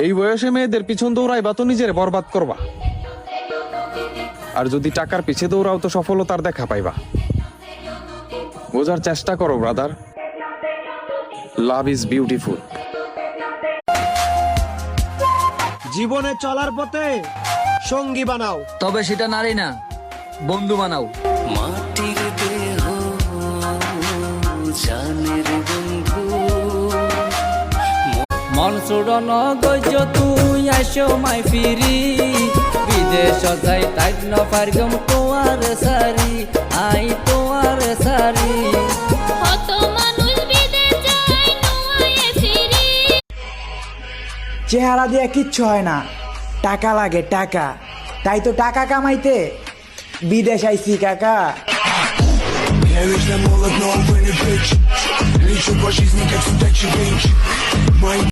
এই বয়সে মেয়েদের পিছন দৌড়াইবা তো নিজের বরবাদ করবা, আর যদি টাকার পিছে দৌড়াও তো সফলতার দেখা পাইবা। বোঝার চেষ্টা করো ব্রাদার, লাভ ইজ বিউটিফুল। জীবনে চলার পথে সঙ্গী বানাও, তবে সেটা নারী না, বন্ধু বানাও। মাটির দেহ জানের বন্ধু, মন চুড়ন গজ তুই আসো মাই ফিরি, বিদেশ যাই তাই নফারগম তোয়ার সারি, আই তোয়ার সারি। কত মানুষ বিদেশ যায় নোয়ায়ে ফিরি। চেহারা দিয়ে কিচ্ছু হয় না, টাকা লাগে টাকা, তাই তো টাকা কামাইতে বিদেশ আইছি কাকা। Я вечно молод, но он вылет, bitch. Лечу по жизни, как судачий бич.